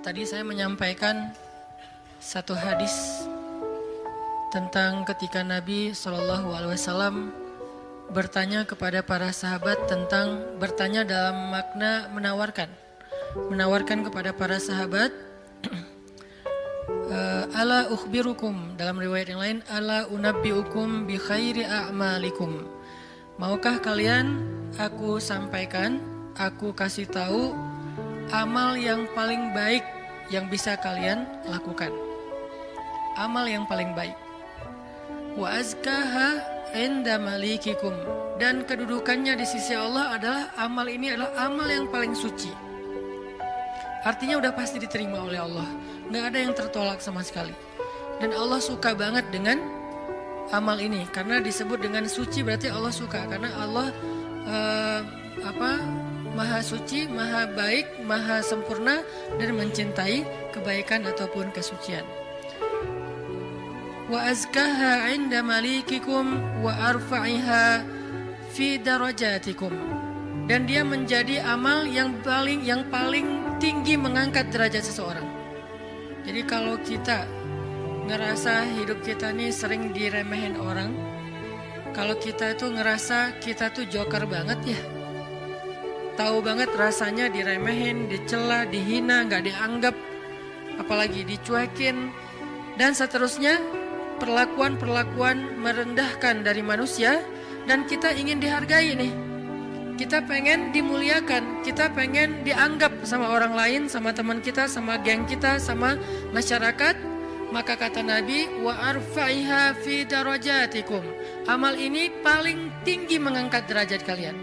Tadi saya menyampaikan satu hadis tentang ketika Nabi SAW bertanya kepada para sahabat tentang bertanya dalam makna menawarkan kepada para sahabat, ala ukhbirukum, dalam riwayat yang lain, ala unabbiukum bi khairi a'malikum. Maukah kalian aku sampaikan, aku kasih tahu amal yang paling baik yang bisa kalian lakukan. Amal yang paling baik. Wa azkaha inda malikikum, dan kedudukannya di sisi Allah adalah amal ini adalah amal yang paling suci. Artinya udah pasti diterima oleh Allah, nggak ada yang tertolak sama sekali. Dan Allah suka banget dengan amal ini karena disebut dengan suci, berarti Allah suka karena Allah Maha suci, maha baik, maha sempurna dan mencintai kebaikan ataupun kesucian. Wa azkaha 'inda malikikum wa arfa'iha fi darajatikum. Dan dia menjadi amal yang paling tinggi mengangkat derajat seseorang. Jadi kalau kita ngerasa hidup kita nih sering diremehin orang, kalau kita itu ngerasa kita tuh joker banget ya, tahu banget rasanya diremehin, dicela, dihina, gak dianggap, apalagi dicuekin, dan seterusnya, perlakuan-perlakuan merendahkan dari manusia, dan kita ingin dihargai nih. Kita pengen dimuliakan, kita pengen dianggap sama orang lain, sama teman kita, sama geng kita, sama masyarakat. Maka kata Nabi, wa arfa'iha fi darajatikum. Amal ini paling tinggi mengangkat derajat kalian.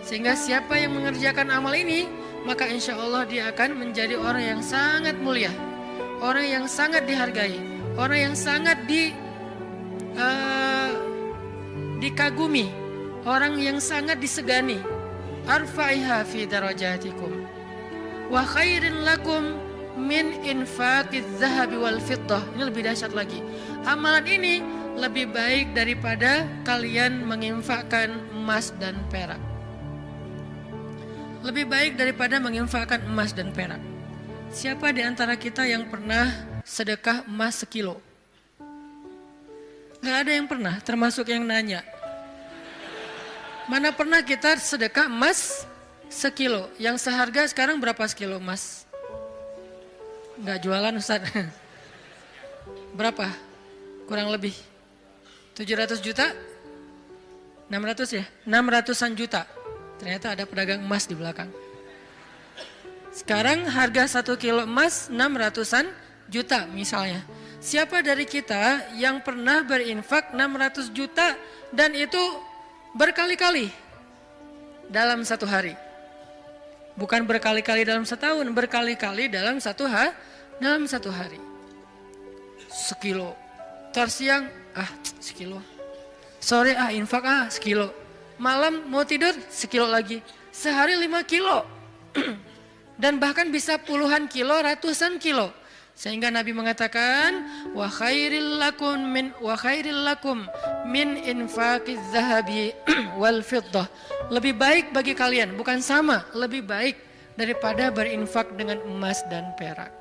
Sehingga siapa yang mengerjakan amal ini, maka insya Allah dia akan menjadi orang yang sangat mulia, orang yang sangat dihargai, orang yang sangat dikagumi, orang yang sangat disegani. Arfa'iha fi darajatikum wa khairin lakum min infaqiz zahabi wal fiddah. Ini lebih dahsyat lagi. Amalan ini lebih baik daripada kalian menginfakkan emas dan perak. Lebih baik daripada menginfakkan emas dan perak. Siapa di antara kita yang pernah sedekah emas sekilo? Gak ada yang pernah, termasuk yang nanya. Mana pernah kita sedekah emas sekilo? Yang seharga sekarang berapa sekilo emas? Gak jualan Ustaz. Berapa? Kurang lebih 700 juta? 600 ya? 600-an juta. Ternyata ada pedagang emas di belakang. Sekarang harga 1 kilo emas 600-an juta misalnya. Siapa dari kita yang pernah berinfak 600 juta dan itu berkali-kali dalam satu hari? Bukan berkali-kali dalam setahun, berkali-kali dalam satu hari. Sekilo. Tersiang, sekilo. Sore infak sekilo. Malam mau tidur sekilo lagi. Sehari 5 kilo. Dan bahkan bisa puluhan kilo, ratusan kilo. Sehingga Nabi mengatakan, wa khairil lakum min infaqiz zahabi wal fiddah. Lebih baik bagi kalian, bukan sama, lebih baik daripada berinfak dengan emas dan perak.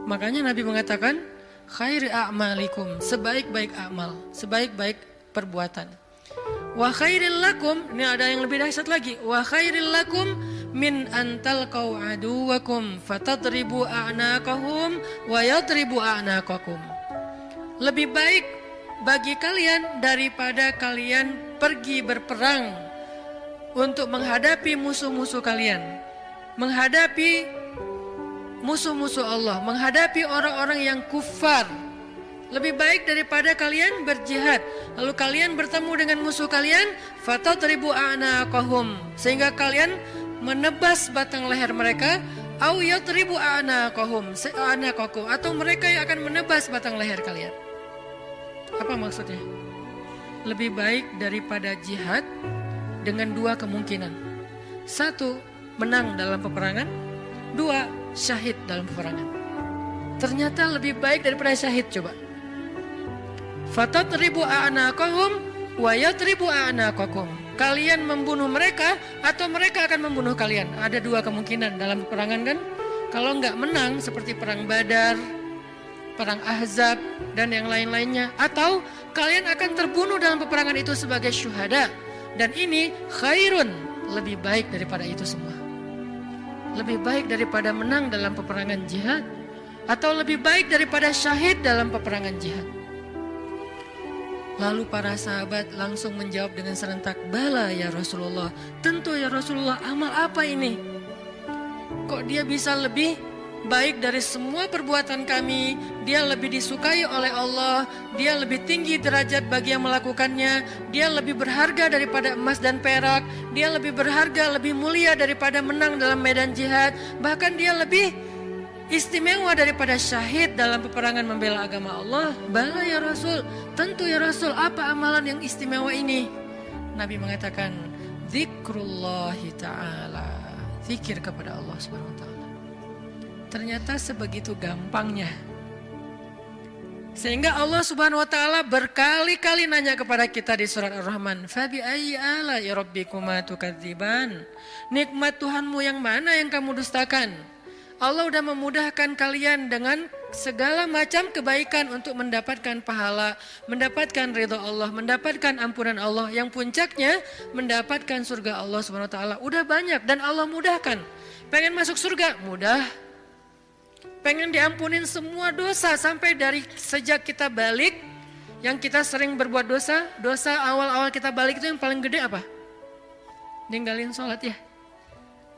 Makanya Nabi mengatakan, khairi a'malikum, sebaik-baik amal, sebaik-baik perbuatan. Wa khairil lakum, ini ada yang lebih dahsyat lagi. Wa khairil lakum min antalqau aduwakum fatadribu a'naqahum wa yadribu a'naqakum. Lebih baik bagi kalian daripada kalian pergi berperang untuk menghadapi musuh-musuh kalian, menghadapi musuh-musuh Allah, menghadapi orang-orang yang kufar. Lebih baik daripada kalian berjihad, lalu kalian bertemu dengan musuh kalian, fatadribu a'naqahum, sehingga kalian menebas batang leher mereka, au yadribu a'naqahum, atau mereka yang akan menebas batang leher kalian. Apa maksudnya? Lebih baik daripada jihad dengan dua kemungkinan. Satu, menang dalam peperangan. Dua, syahid dalam peperangan. Ternyata lebih baik daripada syahid. Coba. Fatadribu a'naqahum wa yadribu a'naqakum. Kalian membunuh mereka atau mereka akan membunuh kalian. Ada dua kemungkinan dalam peperangan kan. Kalau nggak menang seperti perang Badar, perang Ahzab, dan yang lain-lainnya. Atau kalian akan terbunuh dalam peperangan itu sebagai syuhada. Dan ini khairun, lebih baik daripada itu semua. Lebih baik daripada menang dalam peperangan jihad. Atau lebih baik daripada syahid dalam peperangan jihad. Lalu para sahabat langsung menjawab dengan serentak, "Bala ya Rasulullah, tentu ya Rasulullah, amal apa ini? Kok dia bisa lebih baik dari semua perbuatan kami? Dia lebih disukai oleh Allah, dia lebih tinggi derajat bagi yang melakukannya, dia lebih berharga daripada emas dan perak, dia lebih berharga, lebih mulia daripada menang dalam medan jihad, bahkan dia lebih istimewa daripada syahid dalam peperangan membela agama Allah." "Bala ya Rasul, tentu ya Rasul, apa amalan yang istimewa ini?" Nabi mengatakan, "Dzikrullahi ta'ala." Zikir kepada Allah Subhanahu wa taala. Ternyata sebegitu gampangnya. Sehingga Allah Subhanahu wa taala berkali-kali nanya kepada kita di surat Ar-Rahman, "Fabi ayyi ala'i rabbikuma tukadziban?" Nikmat Tuhanmu yang mana yang kamu dustakan? Allah udah memudahkan kalian dengan segala macam kebaikan untuk mendapatkan pahala, mendapatkan ridha Allah, mendapatkan ampunan Allah, yang puncaknya mendapatkan surga Allah Subhanahu wa taala. Udah banyak dan Allah mudahkan. Pengen masuk surga? Mudah. Pengen diampunin semua dosa sampai dari sejak kita balik, yang kita sering berbuat dosa, dosa awal-awal kita balik itu yang paling gede apa? Ninggalin sholat ya.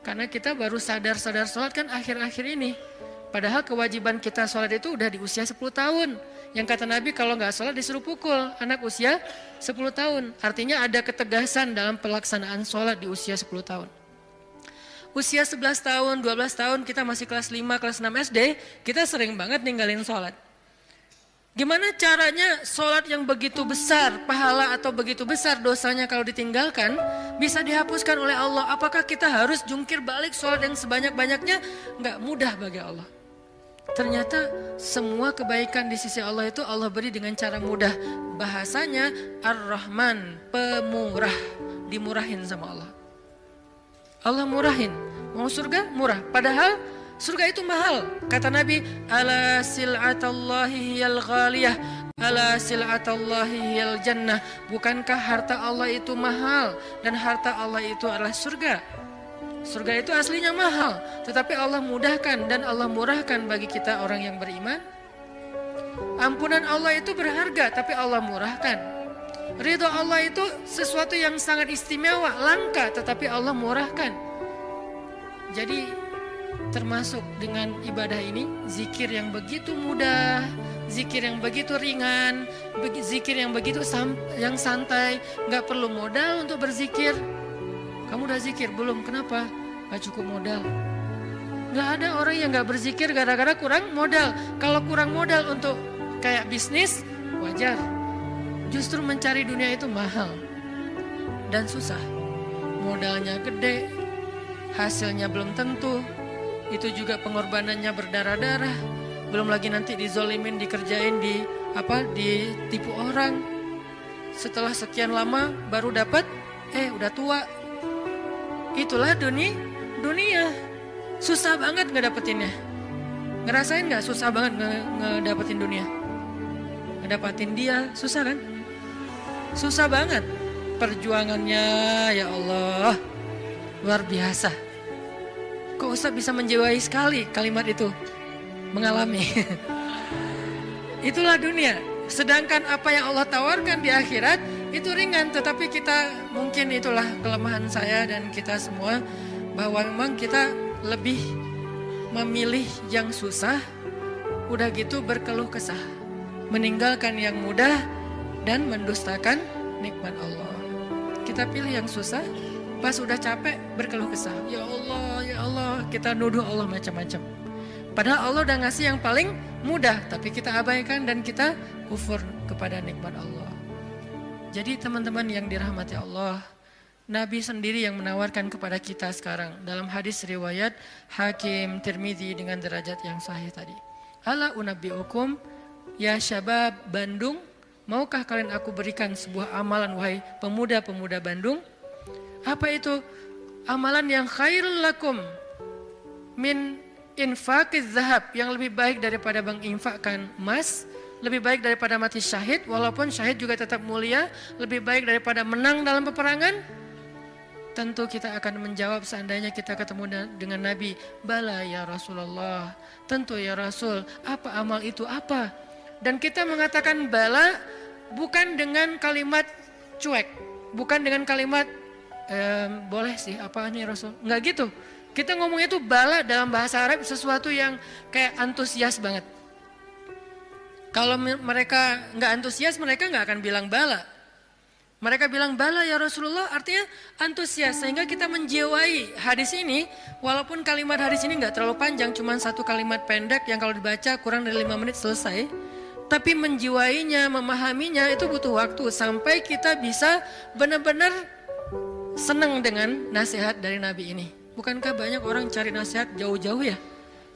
Karena kita baru sadar-sadar sholat kan akhir-akhir ini. Padahal kewajiban kita sholat itu udah di usia 10 tahun. Yang kata Nabi kalau nggak sholat disuruh pukul anak usia 10 tahun. Artinya ada ketegasan dalam pelaksanaan sholat di usia 10 tahun. Usia 11 tahun, 12 tahun kita masih kelas 5, kelas 6 SD, kita sering banget ninggalin sholat. Gimana caranya sholat yang begitu besar pahala atau begitu besar dosanya kalau ditinggalkan bisa dihapuskan oleh Allah? Apakah kita harus jungkir balik sholat yang sebanyak-banyaknya? Nggak mudah bagi Allah. Ternyata semua kebaikan di sisi Allah itu Allah beri dengan cara mudah. Bahasanya Ar-Rahman, pemurah, dimurahin sama Allah. Allah murahin, mau surga murah. Padahal surga itu mahal. Kata Nabi, "Ala sil'atallahi hiyal ghaliyah, ala sil'atallahi hiyal jannah." Bukankah harta Allah itu mahal dan harta Allah itu adalah surga? Surga itu aslinya mahal, tetapi Allah mudahkan dan Allah murahkan bagi kita orang yang beriman. Ampunan Allah itu berharga, tapi Allah murahkan. Ridho Allah itu sesuatu yang sangat istimewa, langka, tetapi Allah murahkan. Jadi termasuk dengan ibadah ini, zikir yang begitu mudah, zikir yang begitu ringan, zikir yang begitu yang santai, gak perlu modal untuk berzikir. Kamu udah zikir belum? Kenapa? Gak cukup modal. Gak ada orang yang gak berzikir gara-gara kurang modal. Kalau kurang modal untuk kayak bisnis, wajar. Justru mencari dunia itu mahal dan susah. Modalnya gede, hasilnya belum tentu. Itu juga pengorbanannya berdarah-darah. Belum lagi nanti dizolimin, dikerjain, ditipu orang. Setelah sekian lama baru dapat, udah tua. Itulah dunia. Susah banget ngedapetinnya. Ngerasain gak susah banget ngedapetin dunia? Ngedapetin dia susah kan? Susah banget. Perjuangannya ya Allah luar biasa. Kok Ustaz bisa menjiwai sekali kalimat itu? Mengalami. Itulah dunia. Sedangkan apa yang Allah tawarkan di akhirat itu ringan. Tetapi kita mungkin itulah kelemahan saya dan kita semua. Bahwa memang kita lebih memilih yang susah. Udah gitu berkeluh kesah. Meninggalkan yang mudah dan mendustakan nikmat Allah. Kita pilih yang susah. Pas udah capek berkeluh kesah. Ya Allah, kita nuduh Allah macam-macam. Padahal Allah udah ngasih yang paling mudah, tapi kita abaikan dan kita kufur kepada nikmat Allah. Jadi teman-teman yang dirahmati Allah, Nabi sendiri yang menawarkan kepada kita sekarang dalam hadis riwayat Hakim Tirmidzi dengan derajat yang sahih tadi. Ala unabbiukum ya syabab Bandung, maukah kalian aku berikan sebuah amalan wahai pemuda-pemuda Bandung? Apa itu? Amalan yang khairul lakum min infaqiz zahab, yang lebih baik daripada menginfakkan emas, lebih baik daripada mati syahid, walaupun syahid juga tetap mulia, lebih baik daripada menang dalam peperangan? Tentu kita akan menjawab seandainya kita ketemu dengan Nabi, bala ya Rasulullah, tentu ya Rasul, apa amal itu apa? Dan kita mengatakan bala bukan dengan kalimat cuek, bukan dengan kalimat boleh sih, apaan ya Rasul, enggak gitu. Kita ngomongnya itu bala dalam bahasa Arab sesuatu yang kayak antusias banget. Kalau mereka enggak antusias, mereka enggak akan bilang bala. Mereka bilang bala ya Rasulullah, artinya antusias, sehingga kita menjiwai hadis ini. Walaupun kalimat hadis ini enggak terlalu panjang, cuma satu kalimat pendek yang kalau dibaca kurang dari 5 menit selesai. Tapi menjiwainya, memahaminya itu butuh waktu sampai kita bisa benar-benar senang dengan nasihat dari Nabi ini. Bukankah banyak orang cari nasihat jauh-jauh ya?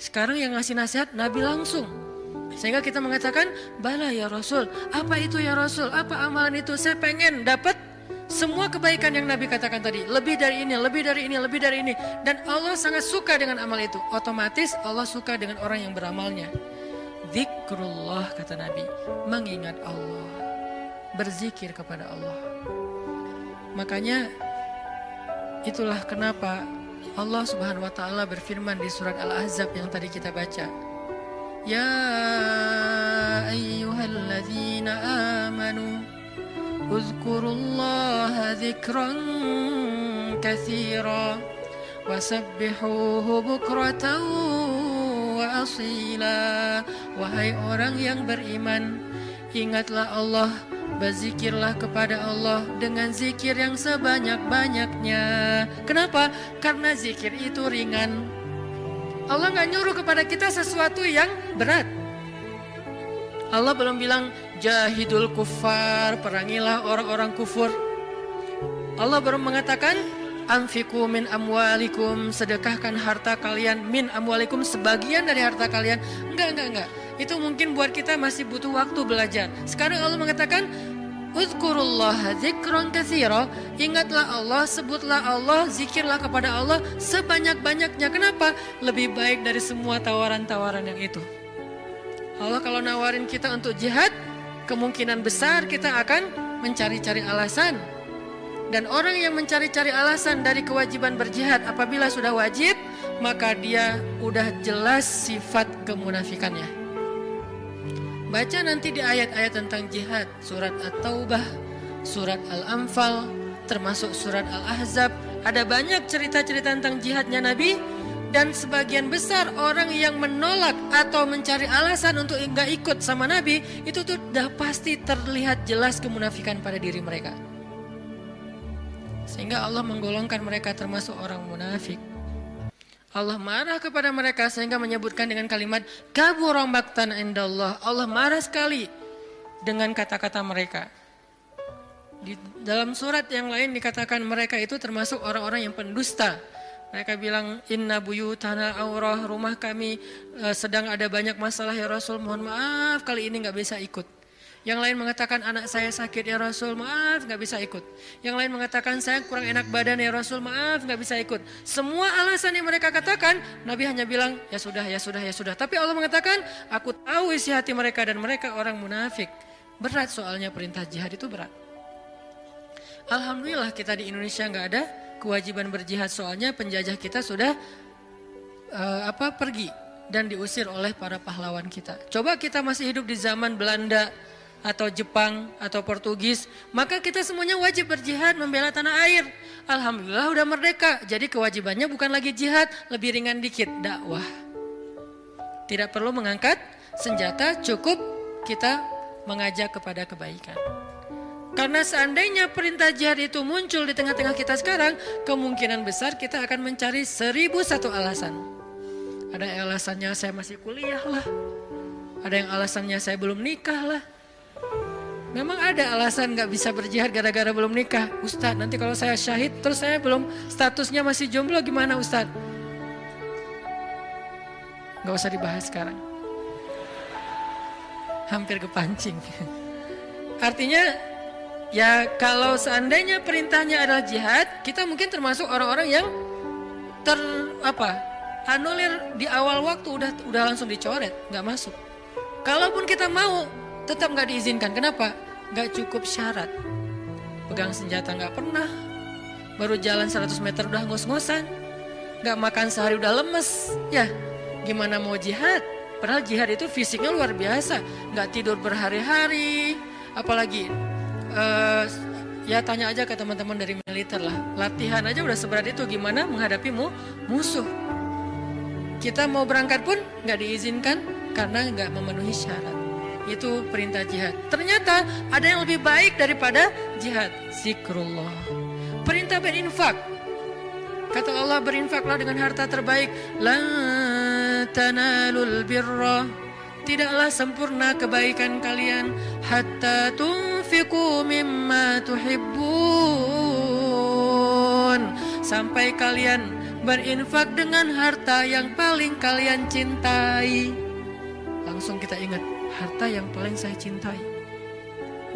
Sekarang yang ngasih nasihat Nabi langsung. Sehingga kita mengatakan, bala ya Rasul, apa itu ya Rasul, apa amalan itu, saya pengen dapat semua kebaikan yang Nabi katakan tadi, lebih dari ini, lebih dari ini, lebih dari ini. Dan Allah sangat suka dengan amal itu, otomatis Allah suka dengan orang yang beramalnya. Zikrullah, kata Nabi, mengingat Allah, berzikir kepada Allah. Makanya itulah kenapa Allah Subhanahu wa taala berfirman di surat Al-Ahzab yang tadi kita baca. Ya ayyuhalladzina amanu uzkurullaha dzikran katsira wasabbihuhu bukratan wa asila. Wahai orang yang beriman, ingatlah Allah, berzikirlah kepada Allah dengan zikir yang sebanyak-banyaknya. Kenapa? Karena zikir itu ringan. Allah gak nyuruh kepada kita sesuatu yang berat. Allah belum bilang jahidul kuffar, perangilah orang-orang kufur. Allah baru mengatakan anfiqu min amwalikum, sedekahkan harta kalian, min amwalikum, sebagian dari harta kalian. Enggak. Itu mungkin buat kita masih butuh waktu belajar. Sekarang Allah mengatakan uzkurullaha dzikran katsira, ingatlah Allah, sebutlah Allah, zikirlah kepada Allah sebanyak-banyaknya. Kenapa? Lebih baik dari semua tawaran-tawaran yang itu. Allah kalau nawarin kita untuk jihad, kemungkinan besar kita akan mencari-cari alasan. Dan orang yang mencari-cari alasan dari kewajiban berjihad apabila sudah wajib, maka dia udah jelas sifat kemunafikannya. Baca nanti di ayat-ayat tentang jihad, surat At-Taubah, surat Al-Anfal, termasuk surat Al-Ahzab. Ada banyak cerita-cerita tentang jihadnya Nabi. Dan sebagian besar orang yang menolak atau mencari alasan untuk enggak ikut sama Nabi, itu tuh udah pasti terlihat jelas kemunafikan pada diri mereka. Sehingga Allah menggolongkan mereka termasuk orang munafik. Allah marah kepada mereka sehingga menyebutkan dengan kalimat kabura maqtan indallah. Allah marah sekali dengan kata-kata mereka. Di dalam surat yang lain dikatakan mereka itu termasuk orang-orang yang pendusta. Mereka bilang inna buyutana aurah, rumah kami sedang ada banyak masalah ya Rasul, mohon maaf kali ini gak bisa ikut. Yang lain mengatakan anak saya sakit ya Rasul, maaf gak bisa ikut. Yang lain mengatakan saya kurang enak badan ya Rasul, maaf gak bisa ikut. Semua alasan yang mereka katakan, Nabi hanya bilang ya sudah. Tapi Allah mengatakan aku tahu isi hati mereka dan mereka orang munafik. Berat soalnya perintah jihad itu berat. Alhamdulillah kita di Indonesia gak ada kewajiban berjihad, soalnya penjajah kita sudah pergi dan diusir oleh para pahlawan kita. Coba kita masih hidup di zaman Belanda atau Jepang atau Portugis, maka kita semuanya wajib berjihad membela tanah air. Alhamdulillah udah merdeka, jadi kewajibannya bukan lagi jihad, lebih ringan dikit, dakwah. Tidak perlu mengangkat senjata, cukup kita mengajak kepada kebaikan. Karena seandainya perintah jihad itu muncul di tengah-tengah kita sekarang, kemungkinan besar kita akan mencari 1001 alasan. Ada yang alasannya saya masih kuliah lah, ada yang alasannya saya belum nikah lah. Memang ada alasan gak bisa berjihad gara-gara belum nikah. Ustadz, nanti kalau saya syahid terus saya belum, statusnya masih jomblo gimana Ustadz? Gak usah dibahas sekarang. Hampir kepancing. Artinya ya kalau seandainya perintahnya adalah jihad, kita mungkin termasuk orang-orang yang anulir di awal waktu udah langsung dicoret, nggak masuk. Kalaupun kita mau, tetap nggak diizinkan. Kenapa? Nggak cukup syarat. Pegang senjata nggak pernah, baru jalan 100 meter udah ngos-ngosan, nggak makan sehari udah lemes. Ya, gimana mau jihad? Padahal jihad itu fisiknya luar biasa, nggak tidur berhari-hari, apalagi ya tanya aja ke teman-teman dari militer lah. Latihan aja udah seberat itu, gimana menghadapi musuh. Kita mau berangkat pun nggak diizinkan karena nggak memenuhi syarat. Itu perintah jihad. Ternyata ada yang lebih baik daripada jihad. Zikrullah. Perintah berinfak. Kata Allah, berinfaklah dengan harta terbaik. Lan tanalul birra. Tidaklah sempurna kebaikan kalian hatta tunfiqu mimma tuhibbun. Sampai kalian berinfak dengan harta yang paling kalian cintai. Langsung kita ingat, harta yang paling saya cintai.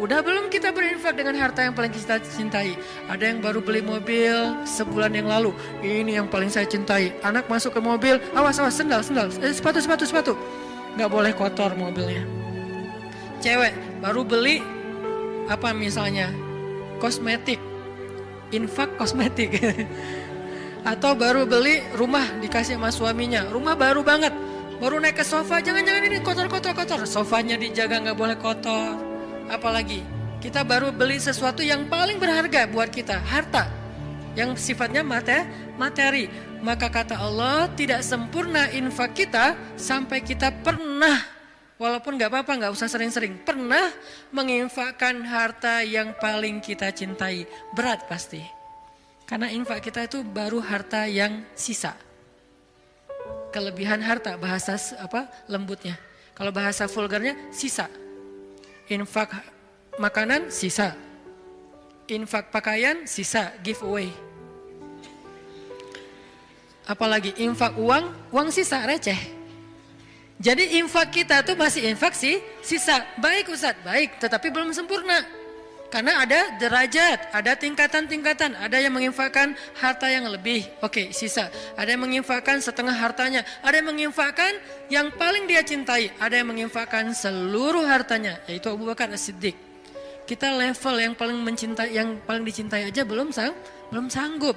Udah belum kita berinfak dengan harta yang paling kita cintai? Ada yang baru beli mobil sebulan yang lalu. Ini yang paling saya cintai. Anak masuk ke mobil, awas sendal, sepatu. Gak boleh kotor mobilnya. Cewek baru beli apa misalnya kosmetik, infak kosmetik. Atau baru beli rumah dikasih sama suaminya, rumah baru banget, baru naik ke sofa, jangan-jangan ini kotor, sofanya dijaga nggak boleh kotor. Apalagi kita baru beli sesuatu yang paling berharga buat kita, harta yang sifatnya materi. Maka kata Allah, tidak sempurna infak kita sampai kita pernah, walaupun nggak apa-apa, nggak usah sering-sering, pernah menginfakkan harta yang paling kita cintai. Berat pasti. Karena infak kita itu baru harta yang sisa. Kelebihan harta, bahasa lembutnya. Kalau bahasa vulgarnya sisa. Infak makanan sisa. Infak pakaian sisa, giveaway. Apalagi infak uang sisa, receh. Jadi infak kita tuh masih infak sisa. Baik Ustadz, baik, tetapi belum sempurna. Karena ada derajat, ada tingkatan-tingkatan. Ada yang menginfakkan harta yang lebih, oke, sisa. Ada yang menginfakkan setengah hartanya. Ada yang menginfakkan yang paling dia cintai. Ada yang menginfakkan seluruh hartanya, yaitu Abu Bakar As-Siddiq. Kita level yang paling dicintai aja belum sanggup.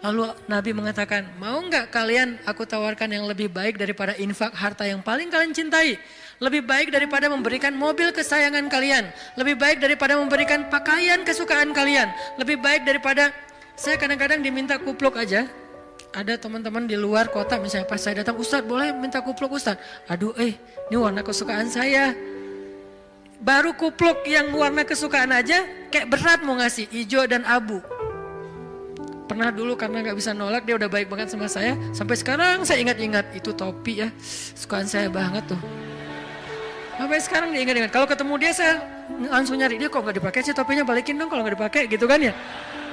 Lalu Nabi mengatakan, mau nggak kalian aku tawarkan yang lebih baik daripada infak harta yang paling kalian cintai? Lebih baik daripada memberikan mobil kesayangan kalian. Lebih baik daripada memberikan pakaian kesukaan kalian. Lebih baik daripada, saya kadang-kadang diminta kupluk aja. Ada teman-teman di luar kota misalnya, pas saya datang, Ustadz boleh minta kupluk Ustadz? Aduh ini warna kesukaan saya. Baru kupluk yang warna kesukaan aja kayak berat mau ngasih, hijau dan abu. Pernah dulu karena gak bisa nolak, dia udah baik banget sama saya. Sampai sekarang saya ingat-ingat, itu topi ya, sukaan saya banget tuh. Sampai sekarang dia ingat-ingat. Kalau ketemu dia saya langsung nyari, dia kok gak dipakai sih topinya, balikin dong kalau gak dipakai gitu kan ya.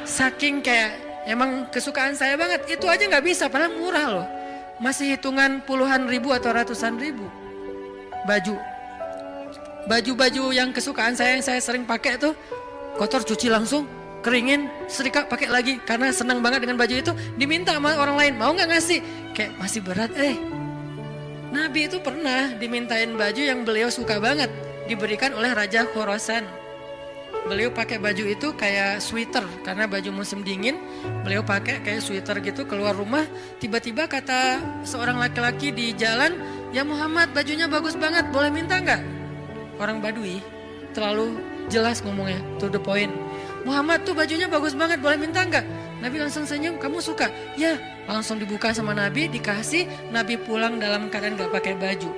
Saking kayak emang kesukaan saya banget, itu aja gak bisa, padahal murah loh. Masih hitungan puluhan ribu atau ratusan ribu. Baju yang kesukaan saya yang saya sering pakai tuh, kotor cuci langsung, keringin, setrika, pakai lagi. Karena senang banget dengan baju itu, diminta sama orang lain, mau gak ngasih? Kayak masih berat Nabi itu pernah dimintain baju yang beliau suka banget, diberikan oleh Raja Khorasan. Beliau pakai baju itu kayak sweater, karena baju musim dingin, beliau pakai kayak sweater gitu keluar rumah. Tiba-tiba kata seorang laki-laki di jalan, ya Muhammad bajunya bagus banget, boleh minta nggak? Orang Badui, terlalu jelas ngomongnya, to the point. Muhammad tuh bajunya bagus banget, boleh minta nggak? Nabi langsung senyum, kamu suka? Ya, langsung dibuka sama Nabi, dikasih. Nabi pulang dalam keadaan gak pakai baju.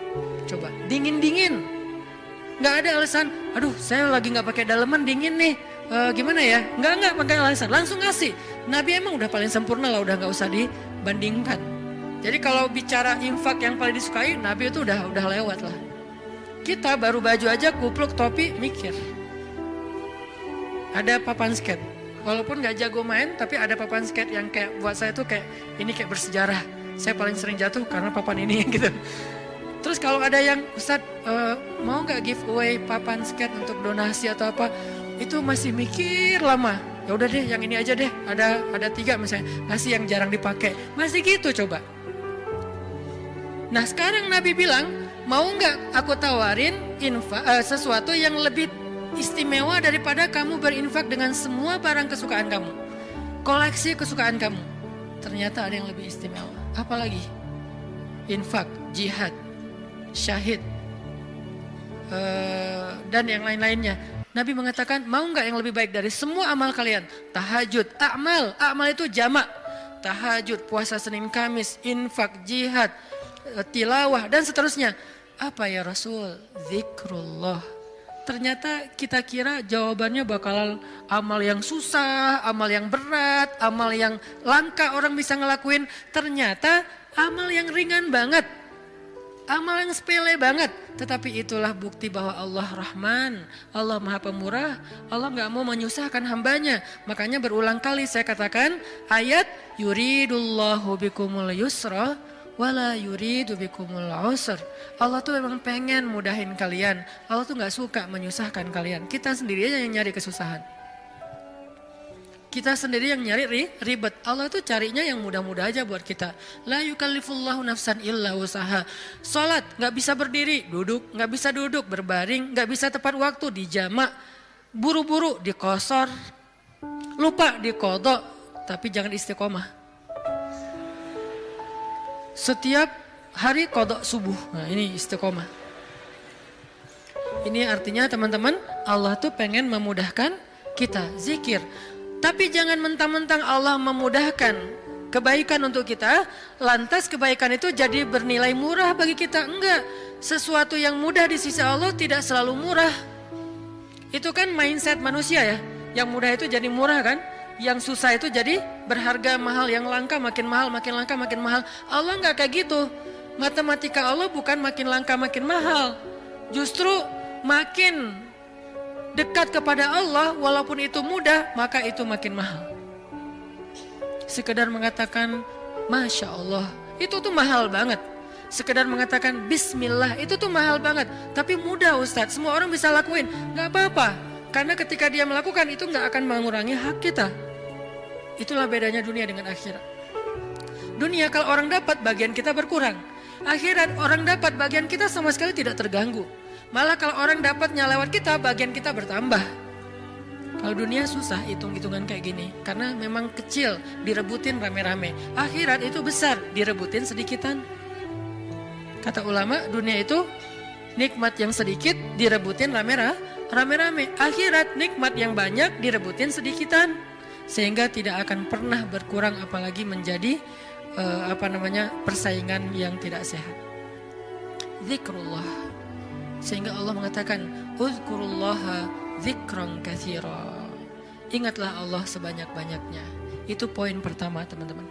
Coba, dingin-dingin. Gak ada alasan, aduh saya lagi gak pakai daleman, dingin nih. Gimana ya? Gak pakai alasan, langsung ngasih. Nabi emang udah paling sempurna lah, udah gak usah dibandingkan. Jadi kalau bicara infak yang paling disukai, Nabi itu udah lewat lah. Kita baru baju aja, kupluk, topi, mikir. Ada papan skate. Walaupun gak jago main, tapi ada papan skate yang kayak buat saya tuh kayak ini kayak bersejarah. Saya paling sering jatuh karena papan ini gitu. Terus kalau ada yang Ustadz mau gak giveaway papan skate untuk donasi atau apa, itu masih mikir lama. Ya udah deh, yang ini aja deh. Ada 3 misalnya, ngasih yang jarang dipakai. Masih gitu coba. Nah sekarang Nabi bilang, mau nggak aku tawarin sesuatu yang lebih istimewa daripada kamu berinfak dengan semua barang kesukaan kamu, koleksi kesukaan kamu. Ternyata ada yang lebih istimewa. Apalagi? Infak, jihad, syahid, dan yang lain-lainnya. Nabi mengatakan, mau nggak yang lebih baik dari semua amal kalian? Tahajud, amal itu jamak. Tahajud, puasa Senin Kamis, infak, jihad, tilawah, dan seterusnya. Apa ya Rasul? Zikrullah. Ternyata kita kira jawabannya bakal amal yang susah, amal yang berat, amal yang langka orang bisa ngelakuin. Ternyata amal yang ringan banget, amal yang sepele banget. Tetapi itulah bukti bahwa Allah Rahman, Allah Maha Pemurah, Allah gak mau menyusahkan hambanya. Makanya berulang kali saya katakan ayat yuridullahu bikumul yusra wala yuridu bikumul usr. Allah tuh memang pengen mudahin kalian. Allah tuh gak suka menyusahkan kalian. Kita sendiri aja yang nyari kesusahan. Kita sendiri yang nyari ribet. Allah tuh carinya yang mudah-mudah aja buat kita. La yukallifullahu nafsan illa usaha. Salat gak bisa berdiri, duduk. Gak bisa duduk, berbaring. Gak bisa tepat waktu, dijamak. Buru-buru, dikosor. Lupa, dikodok. Tapi jangan istiqomah. Setiap hari kodok subuh. Nah ini istiqomah. Ini artinya teman-teman, Allah tuh pengen memudahkan kita zikir. Tapi jangan mentang-mentang Allah memudahkan kebaikan untuk kita, lantas kebaikan itu jadi bernilai murah bagi kita. Enggak, sesuatu yang mudah di sisi Allah tidak selalu murah. Itu kan mindset manusia ya. Yang mudah itu jadi murah kan. Yang susah itu jadi berharga, mahal, yang langka makin mahal, makin langka makin mahal. Allah enggak kayak gitu. Matematika Allah bukan makin langka makin mahal. Justru makin dekat kepada Allah, walaupun itu mudah, maka itu makin mahal. Sekedar mengatakan Masya Allah, itu tuh mahal banget. Sekedar mengatakan Bismillah, itu tuh mahal banget. Tapi mudah Ustadz, semua orang bisa lakuin. Gak apa-apa, karena ketika dia melakukan itu gak akan mengurangi hak kita. Itulah bedanya dunia dengan akhirat. Dunia kalau orang dapat, bagian kita berkurang. Akhirat orang dapat, bagian kita sama sekali tidak terganggu. Malah kalau orang dapatnya lewat kita, bagian kita bertambah. Kalau dunia susah hitung-hitungan kayak gini. Karena memang kecil, direbutin rame-rame. Akhirat itu besar, direbutin sedikitan. Kata ulama, dunia itu nikmat yang sedikit, direbutin rame-rame. Akhirat nikmat yang banyak, direbutin sedikitan. Sehingga tidak akan pernah berkurang, apalagi menjadi persaingan yang tidak sehat. Zikrullah. Sehingga Allah mengatakan uzkurullaha dzikran katsira. Ingatlah Allah sebanyak-banyaknya. Itu poin pertama teman-teman.